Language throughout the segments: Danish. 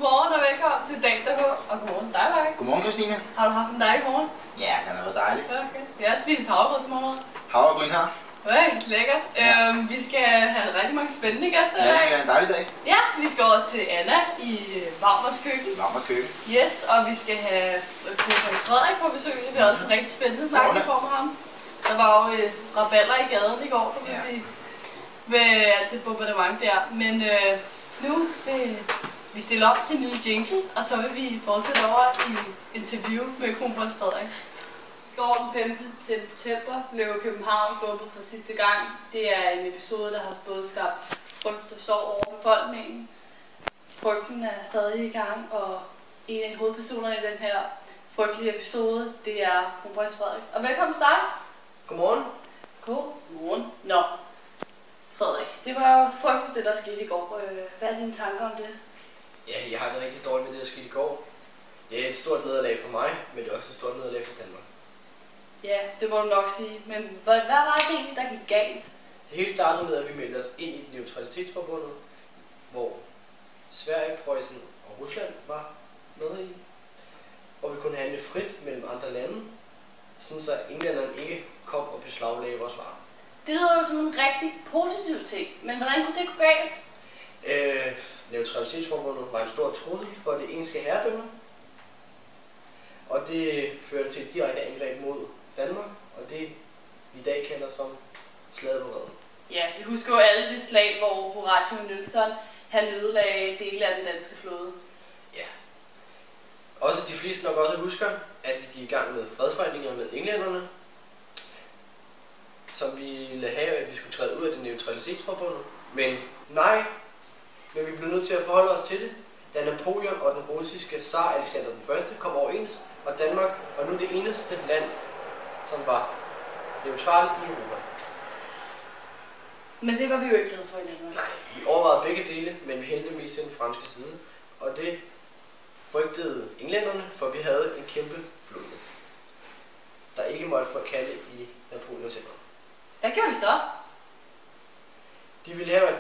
Godmorgen og velkommen til Dag derpå. Og godmorgen til dig, Mark. Godmorgen, Christine. Har du haft en dejlig morgen? Ja, den har været dejlig. Okay. Jeg har spist havregrød til morgen. Havregryn her. Okay, lækkert. Ja. Vi skal have rigtig mange spændende gæster i dag. Ja, det er en dejlig dag. Ja, vi skal over til Anna i Varmers køkken. Varmers køkken. Yes, og vi skal have kronprins Frederik på besøg. Det er også en rigtig spændende snak, vi får med ham. Der var jo rabalder i gaden i går, kan man sige. Med alt det bombardement der. Men nu vil vi stille op til en lille jingle, og så vil vi fortsætte over i interview med kronprins Frederik. I går den 5. september blev København bombet for sidste gang. Det er en episode, der har både skabt frygt og sorg over befolkningen. Frygten er stadig i gang, og en af hovedpersonerne i den her frygtelige episode, det er kronprins Frederik. Og velkommen til dig. Godmorgen. Godmorgen. Nå, Frederik, det var jo frygteligt, det der skete i går. Hvad er dine tanker om det? Ja, jeg har det rigtig dårligt med det, der skete i går. Det er et stort nederlag for mig, men det er også et stort nederlag for Danmark. Ja, det må du nok sige. Men hvad var det egentlig, der gik galt? Det hele startede med, at vi meldte os ind i Neutralitetsforbundet, hvor Sverige, Preussen og Rusland var med i. Og vi kunne handle frit mellem andre lande, sådan så englænderne ikke kom og beslaglagde vores varer. Det lyder jo som en rigtig positiv ting, men hvordan kunne det gå galt? Neutralitetsforbundet var en stor trussel for det engelske herredømme, og det førte til et direkte angreb mod Danmark, og det vi i dag kender som slaget på Reden. Ja, vi husker jo alle de slag, hvor Horatio Nelson han ødelagde dele af den danske flåde. Ja. Også de fleste nok også husker, at vi gik i gang med fredsforhandlinger med englænderne, som vi ville have, at vi skulle træde ud af det neutralitetsforbundet. Men nej, men vi blev nødt til at forholde os til det, da Napoleon og den russiske zar Alexander den 1. kom overens, og Danmark var nu det eneste land, som var neutralt i Europa. Men det var vi jo ikke glade for i Danmark. Nej, vi overvejede begge dele, men vi hældte mest til den franske side, og det frygtede englænderne, for vi havde en kæmpe flåde, der ikke måtte forkalde i Napoleons hænder. Hvad gjorde vi så? De ville have, at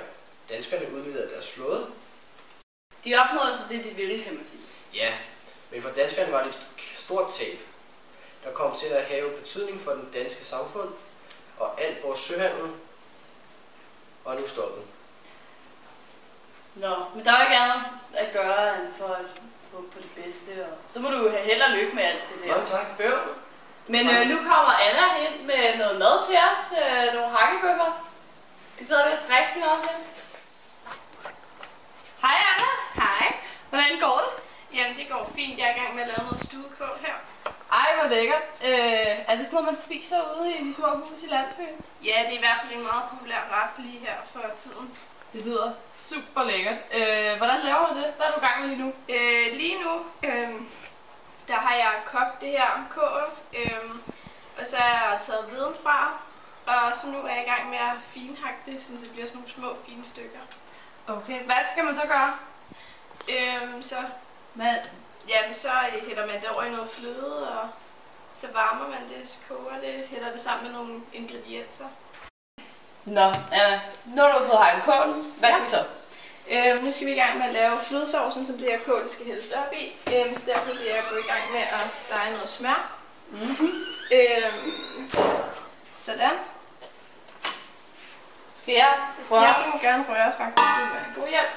danskerne udvidede deres flåde. De opnåede så det, de ville, kan man sige. Ja, men for danskerne var det et stort tab, der kom til at have betydning for den danske samfund, og alt vores søhandel var nu stoppet. Nå, men der var ikke andet at gøre end for at håbe på det bedste, og så må du have held og lykke med alt det der. Nå, tak. Bøvl. Men nu kommer Anna ind med noget mad til os, nogle hakkebøffer. Det glæder vi os rigtig meget til. Hej Anna. Hej. Hvordan går det? Jamen det går fint. Jeg er i gang med at lave noget stuekål her. Ej, hvor lækkert. Er det sådan noget, man spiser ude i de små hus i landsbyen? Ja, det er i hvert fald en meget populær ret lige her for tiden. Det lyder super lækkert. Hvordan laver du det? Hvad er du i gang med lige nu? Lige nu, der har jeg kogt det her kål, og så har jeg taget viden fra, og så nu er jeg i gang med at finhakke det, så det bliver sådan nogle små fine stykker. Okay, hvad skal man så gøre? Så hælder man det over i noget fløde, og så varmer man det, så koger det, hælder det sammen med nogle ingredienser. Nå, Anna, nu har du fået hakket kålen. Hvad skal vi så? Nu skal vi i gang med at lave flødesovsen, som det her kål skal hældes op i. Så derfor vil jeg gå i gang med at stege noget smør. Sådan. Skal jeg røre? Jeg må gerne røre faktisk, det vil være en god hjælp.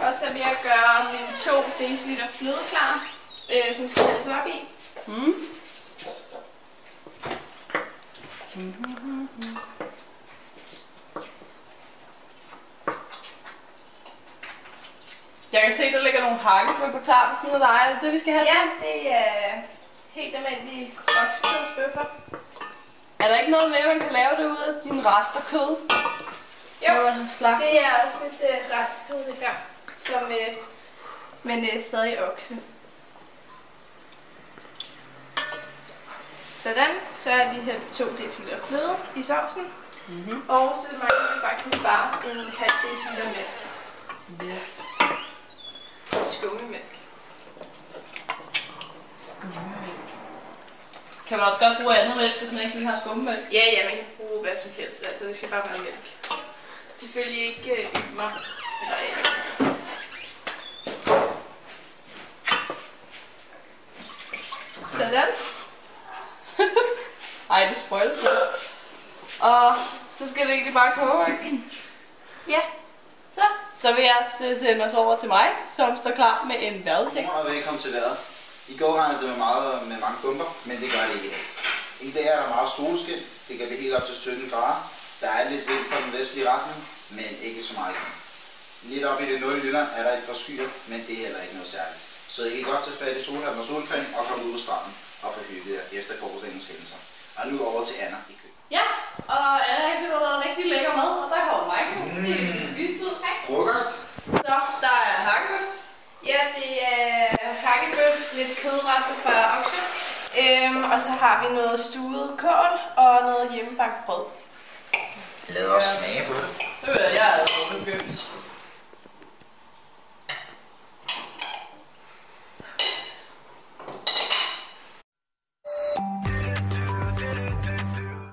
Og så vil jeg gøre mine 2 dl fløde klar, som skal hældes op i. Jeg kan se, at der ligger nogle hakkebøffer klar på siden af dig. Er det det, vi skal have? Ja, det er helt almindelige oksekødsbøffer. Er der ikke noget med, at man kan lave det ud af dine rester kød? Jo, det er også lidt restkød det her, som, men stadig okse. Sådan, så er lige hældt 2 dl fløde i sovsen. Og så mangler vi faktisk bare en halv dl mælk. Yes. Skummemælk. Kan man også godt bruge andet mælk, hvis man ikke vil have skummemælk? Ja, man kan bruge hvad som helst, altså det skal bare være mælk. Selvfølgelig ikke ymer eller æg. Sådan. Ej, det spoiler. Og så skal det egentlig bare koge, ikke? Ja. Så vil jeg sende os over til mig, som står klar med en vejrudsigt. Godmorgen og velkommen til vejret. I går regnede det med mange bomber, men det gør det ikke i dag. I dag er der meget solskin. Det kan blive helt op til 17 grader. Der er lidt vind fra den vestlige retning, men ikke så meget igen. Lidt op i det nordlige Jylland er der et par skyer, men det er heller ikke noget særligt. Så I kan godt tage fat i solhatten og solcreme og komme ud på stranden og få hygget jer efter gårdsdagens hændelser. Og nu over til Anna i køkkenet. Ja, og Anna har ikke lavet rigtig lækker mad, og der kommer Michael. Det er lystid. Frokost. Så der er hakkebøf. Ja, det er hakkebøf, lidt kødrester fra okse. Og så har vi noget stuet kål og noget hjemmebagt brød. Lad os smage på det. Det vil jeg have